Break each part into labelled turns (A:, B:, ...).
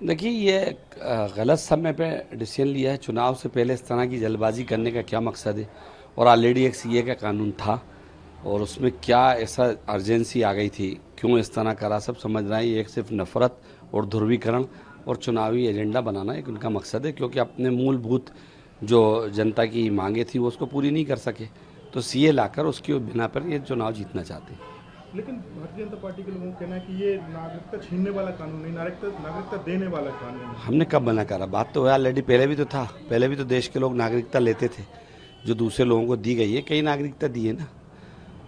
A: देखिए ये गलत समय पे डिसीजन लिया है। चुनाव से पहले इस तरह की जल्दबाजी करने का क्या मकसद है? और ऑलरेडी एक सीए का कानून था और उसमें क्या ऐसा अर्जेंसी आ गई थी, क्यों इस तरह करा? सब समझ रहे हैं ये एक सिर्फ नफरत और ध्रुवीकरण और चुनावी एजेंडा बनाना एक उनका मकसद है, क्योंकि अपने मूलभूत जो जनता की मांगे थी वो उसको पूरी नहीं कर सके, तो सीए लाकर उसकी बिना पर ये चुनाव जीतना चाहते हैं।
B: लेकिन भारतीय जनता पार्टी के लोगों का कहना है कि ये नागरिकता छीनने वाला कानून नहीं, नागरिकता देने वाला कानून है।
A: हमने कब मना करा? बात तो है, ऑलरेडी पहले भी तो था। पहले भी तो देश के लोग नागरिकता लेते थे जो दूसरे लोगों को दी गई है। कई नागरिकता दी है ना,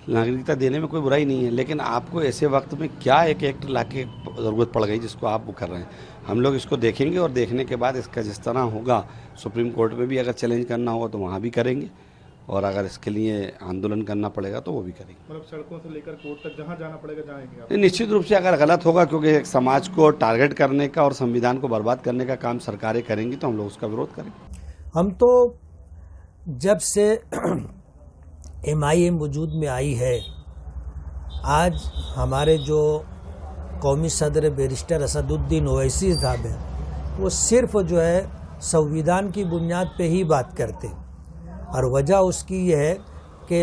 A: नागरिकता देने में कोई बुराई नहीं है, लेकिन आपको ऐसे वक्त में क्या एक एक्ट लाके ज़रूरत पड़ गई जिसको आप वो कर रहे हैं? हम लोग इसको देखेंगे और देखने के बाद इसका जिस तरह होगा, सुप्रीम कोर्ट में भी अगर चैलेंज करना होगा तो वहाँ भी करेंगे, और अगर इसके लिए आंदोलन करना पड़ेगा तो वो भी करेंगे।
B: मतलब सड़कों से लेकर कोर्ट तक जहाँ जाना पड़ेगा जाएंगे आप?
A: निश्चित रूप से अगर गलत होगा, क्योंकि एक समाज को टारगेट करने का और संविधान को बर्बाद करने का काम सरकारें करेंगी तो हम लोग उसका विरोध करेंगे।
C: हम तो जब से MIM वजूद में आई है, आज हमारे जो कौमी सदर बैरिस्टर असदुद्दीन ओवैसी साहब हैं, वो सिर्फ जो है संविधान की बुनियाद पे ही बात करते, और वजह उसकी ये है कि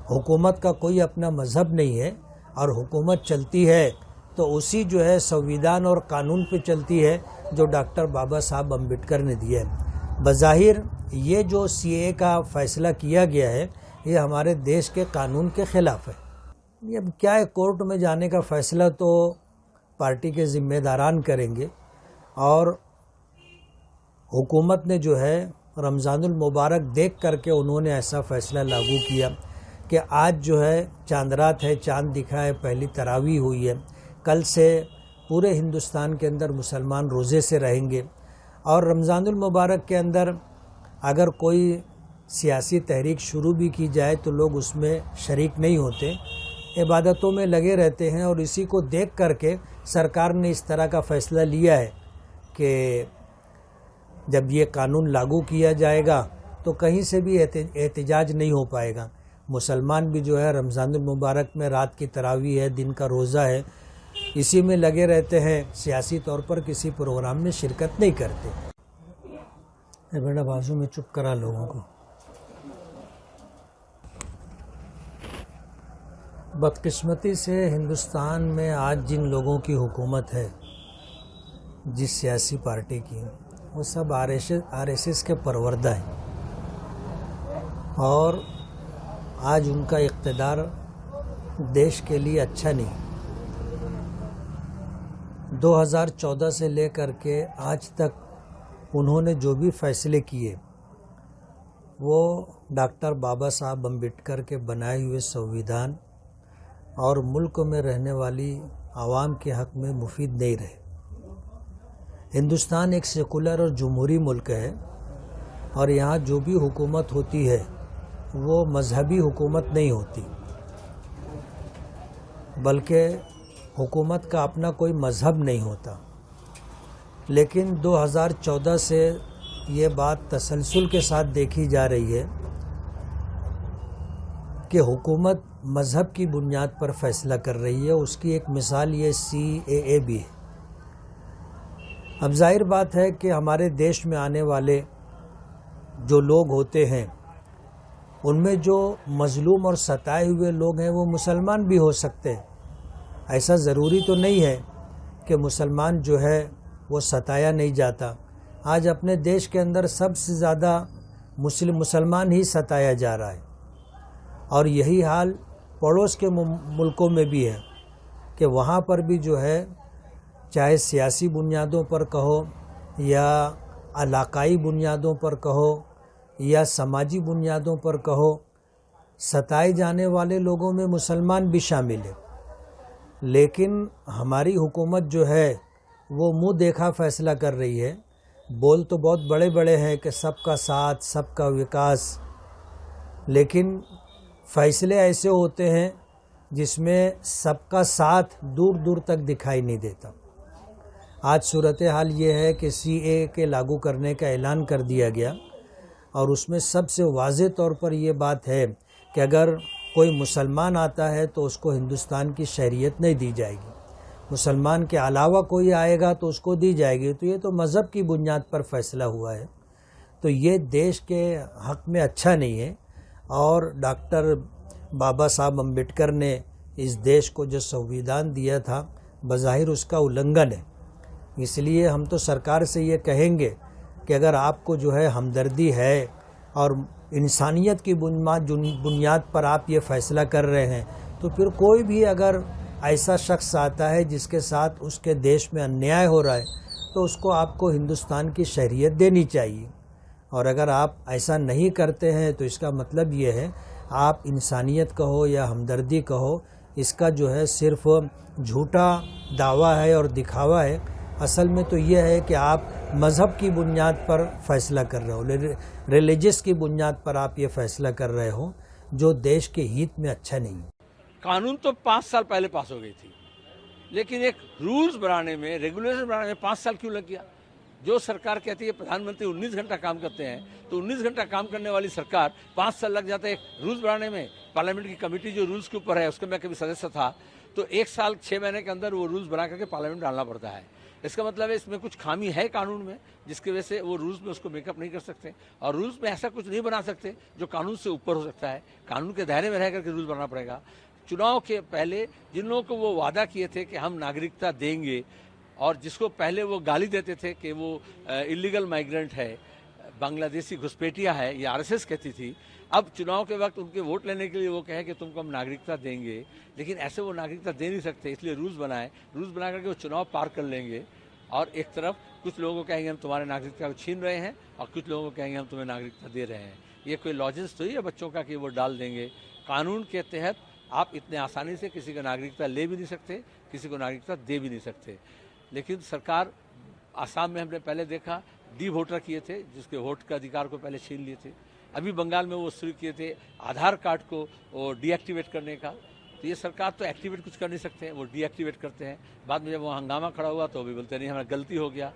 C: हुकूमत का कोई अपना मज़हब नहीं है और हुकूमत चलती है तो उसी जो है संविधान और कानून पे चलती है जो डॉक्टर बाबा साहब अम्बेडकर ने दिया है। बज़ाहिर ये जो CAA का फ़ैसला किया गया है ये हमारे देश के कानून के ख़िलाफ़ है। ये अब क्या है, कोर्ट में जाने का फ़ैसला तो पार्टी के ज़िम्मेदारान करेंगे, और हुकूमत ने जो है रमज़ानुल मुबारक देख करके उन्होंने ऐसा फ़ैसला लागू किया कि आज जो है चांद रात है, चांद दिखा है, पहली तरावी हुई है, कल से पूरे हिंदुस्तान के अंदर मुसलमान रोज़े से रहेंगे, और रमज़ानुल मुबारक के अंदर अगर कोई सियासी तहरीक शुरू भी की जाए तो लोग उसमें शरीक नहीं होते, इबादतों में लगे रहते हैं। और इसी को देख करके सरकार ने इस तरह का फ़ैसला लिया है कि जब ये कानून लागू किया जाएगा तो कहीं से भी एहतिजाज नहीं हो पाएगा। मुसलमान भी जो है रमज़ानुल मुबारक में रात की तरावी है, दिन का रोज़ा है, इसी में लगे रहते हैं, सियासी तौर पर किसी प्रोग्राम में शिरकत नहीं करते। बेटा बाजू में चुप करा लोगों को। बदकिस्मती से हिंदुस्तान में आज जिन लोगों की हुकूमत है, जिस सियासी पार्टी की, वो सब RSS के परवरदा हैं, और आज उनका इक़्तिदार देश के लिए अच्छा नहीं। 2014 से लेकर के आज तक उन्होंने जो भी फैसले किए वो डॉक्टर बाबा साहब अम्बेडकर के बनाए हुए संविधान और मुल्क में रहने वाली आवाम के हक़ में मुफीद नहीं रहे। हिंदुस्तान एक सेकुलर और जमहूरी मुल्क है, और यहाँ जो भी हुकूमत होती है वो मजहबी हुकूमत नहीं होती, बल्कि हुकूमत का अपना कोई मज़हब नहीं होता। लेकिन 2014 से ये बात तसलसल के साथ देखी जा रही है कि हुकूमत मज़हब की बुनियाद पर फ़ैसला कर रही है। उसकी एक मिसाल ये CAA भी है। अब जाहिर बात है कि हमारे देश में आने वाले जो लोग होते हैं उनमें जो मज़लूम और सताए हुए लोग हैं वो मुसलमान भी हो सकते हैं। ऐसा ज़रूरी तो नहीं है कि मुसलमान जो है वो सताया नहीं जाता। आज अपने देश के अंदर सबसे ज़्यादा मुसलमान ही सताया जा रहा है, और यही हाल पड़ोस के मुल्कों में भी है कि वहाँ पर भी जो है, चाहे सियासी बुनियादों पर कहो या इलाकाई बुनियादों पर कहो या समाजी बुनियादों पर कहो, सताए जाने वाले लोगों में मुसलमान भी शामिल है। लेकिन हमारी हुकूमत जो है वो मुंह देखा फ़ैसला कर रही है। बोल तो बहुत बड़े बड़े हैं कि सबका साथ, सबका विकास, लेकिन फ़ैसले ऐसे होते हैं जिसमें सबका साथ दूर दूर तक दिखाई नहीं देता। आज सूरत हाल ये है कि CAA के लागू करने का ऐलान कर दिया गया, और उसमें सबसे वाज़ेह तौर पर ये बात है कि अगर कोई मुसलमान आता है तो उसको हिंदुस्तान की शहरियत नहीं दी जाएगी। मुसलमान के अलावा कोई आएगा तो उसको दी जाएगी। तो ये तो मज़हब की बुनियाद पर फैसला हुआ है, तो ये देश के हक़ में अच्छा नहीं है। और डॉक्टर बाबा साहब अम्बेडकर ने इस देश को जो संविधान दिया था, बज़ाहिर उसका उल्लंघन है। इसलिए हम तो सरकार से ये कहेंगे कि अगर आपको जो है हमदर्दी है और इंसानियत की बुनियाद पर आप ये फ़ैसला कर रहे हैं, तो फिर कोई भी अगर ऐसा शख्स आता है जिसके साथ उसके देश में अन्याय हो रहा है, तो उसको आपको हिंदुस्तान की शहरियत देनी चाहिए। और अगर आप ऐसा नहीं करते हैं तो इसका मतलब ये है आप इंसानियत कहो या हमदर्दी कहो, इसका जो है सिर्फ झूठा दावा है और दिखावा है। असल में तो ये है कि आप मज़हब की बुनियाद पर फैसला कर रहे हो, रिलीजियस की बुनियाद पर आप ये फैसला कर रहे हो, जो देश के हित में अच्छा नहीं है।
D: कानून तो 5 साल पहले पास हो गई थी, लेकिन एक रूल्स बनाने में, रेगुलेशन बनाने में 5 साल क्यों लग गया? जो सरकार कहती है प्रधानमंत्री 19 घंटा काम करते हैं, तो 19 घंटा काम करने वाली सरकार 5 साल लग जाता है एक रूल्स बनाने में। पार्लियामेंट की कमेटी जो रूल्स के ऊपर है, उसके मैं कभी सदस्य था, तो 1 साल 6 महीने के अंदर वो रूल्स बना करके पार्लियामेंट डालना पड़ता है। इसका मतलब है इसमें कुछ खामी है कानून में, जिसकी वजह से वो रूल्स में उसको मेकअप नहीं कर सकते, और रूल्स में ऐसा कुछ नहीं बना सकते जो कानून से ऊपर हो सकता है। कानून के दायरे में रह करके रूल्स बनाना पड़ेगा। चुनाव के पहले जिन लोगों को वो वादा किए थे कि हम नागरिकता देंगे, और जिसको पहले वो गाली देते थे कि वो इलीगल माइग्रेंट है, बांग्लादेशी घुसपैठिया है, ये आरएसएस कहती थी, अब चुनाव के वक्त उनके वोट लेने के लिए वो कहे कि तुमको हम नागरिकता देंगे, लेकिन ऐसे वो नागरिकता दे नहीं सकते। इसलिए रूल्स बनाए, रूल्स बना करके वो चुनाव पार कर लेंगे। और एक तरफ कुछ लोगों को कहेंगे हम तुम्हारे नागरिकता को छीन रहे हैं, और कुछ लोगों को कहेंगे हम तुम्हें नागरिकता दे रहे हैं। ये कोई लॉजिक तो ही है बच्चों का कि वो डाल देंगे। कानून के तहत आप इतने आसानी से किसी को नागरिकता ले भी नहीं सकते, किसी को नागरिकता दे भी नहीं सकते। लेकिन सरकार, आसाम में हमने पहले देखा डी वोटर किए थे, जिसके वोट का अधिकार को पहले छीन लिए थे। अभी बंगाल में वो शुरू किए थे आधार कार्ड को वो डीएक्टिवेट करने का। तो ये सरकार तो एक्टिवेट कुछ कर नहीं सकते हैं, वो डीएक्टिवेट करते हैं। बाद में जब वो हंगामा खड़ा हुआ तो भी बोलते नहीं हमारा गलती हो गया।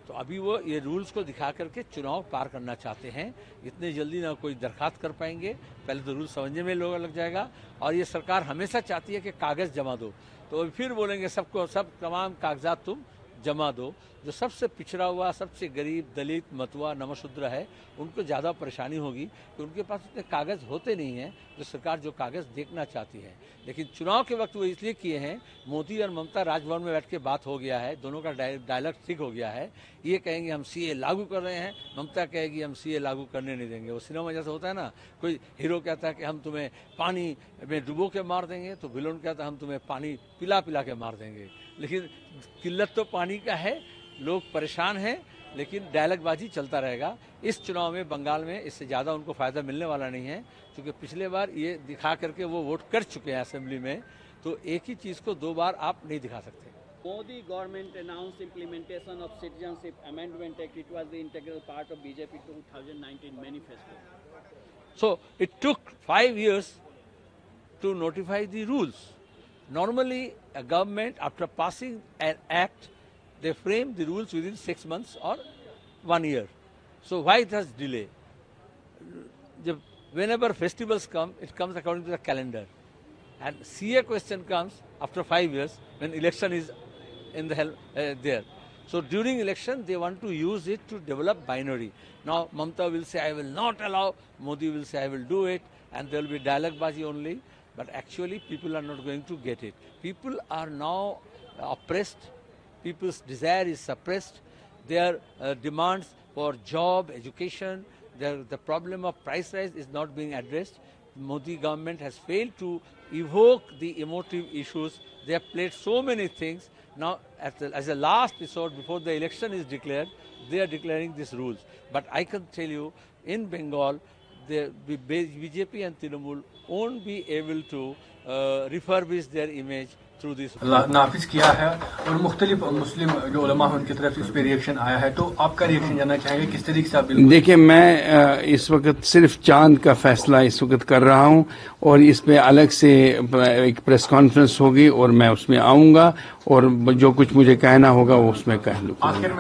D: तो अभी वो ये रूल्स को दिखा करके चुनाव पार करना चाहते हैं। इतने जल्दी ना कोई दरखास्त कर पाएंगे, पहले तो रूल्स समझने में लोग लग जाएगा। और ये सरकार हमेशा चाहती है कि कागज़ जमा दो, तो फिर बोलेंगे सबको सब तमाम कागजात तुम जमा दो। जो सबसे पिछड़ा हुआ, सबसे गरीब, दलित, मतुआ, नमशूद्र है, उनको ज़्यादा परेशानी होगी कि उनके पास उतने कागज़ होते नहीं हैं जो सरकार जो कागज़ देखना चाहती है। लेकिन चुनाव के वक्त वो इसलिए किए हैं, मोदी और ममता राजभवन में बैठ के बात हो गया है, दोनों का डायलॉग ठीक हो गया है। ये कहेंगे हम सीए लागू कर रहे हैं, ममता कहेगी हम सीए लागू करने नहीं देंगे। वो सिनेमा जैसा होता है ना, कोई हीरो कहता है कि हम तुम्हें पानी में डुबो के मार देंगे, तो विलन कहता है हम तुम्हें पानी पिला पिला के मार देंगे। लेकिन किल्लत तो पानी का है, लोग परेशान हैं, लेकिन डायलॉगबाजी चलता रहेगा। इस चुनाव में बंगाल में इससे ज़्यादा उनको फ़ायदा मिलने वाला नहीं है, क्योंकि पिछले बार ये दिखा करके वो वोट कर चुके हैं असेंबली में। तो एक ही चीज़ को 2 बार आप नहीं दिखा सकते।
E: Modi government announced implementation of Citizenship Amendment Act. It was the integral part of BJP 2019 manifesto.
D: So it took 5 years to notify the rules. Normally, a government, after passing an act, they frame the rules within 6 months or 1 year. So why it has delay? Whenever festivals come, it comes according to the calendar. And CA question comes after 5 years when election is in the there. So during election, they want to use it to develop binary. Now Mamata will say, I will not allow, Modi will say, I will do it, and there will be dialogue-bazi only. But actually, people are not going to get it. People are now oppressed. People's desire is suppressed. Their demands for job, education, the problem of price rise is not being addressed. Modi government has failed to evoke the emotive issues. They have played so many things. Now, as a last resort, before the election is declared, they are declaring these rules. But I can tell you, in Bengal, the BJP and Trinamool won't be able to refurbish their image through this.
F: नाफिज किया है और मुख्तलिफ मुस्लिम जो उलमा हैं उनकी तरफ से इस पर रिएक्शन आया है, तो आपका रिएक्शन जानना चाहेंगे किस तरीके से आप?
G: देखिए, मैं इस वक्त सिर्फ चांद का फैसला इस वक्त कर रहा हूं, और इस पे अलग से एक प्रेस कॉन्फ्रेंस होगी और मैं उसमें आऊंगा और जो कुछ मुझे कहना होगा वो उसमें कह लूँगा।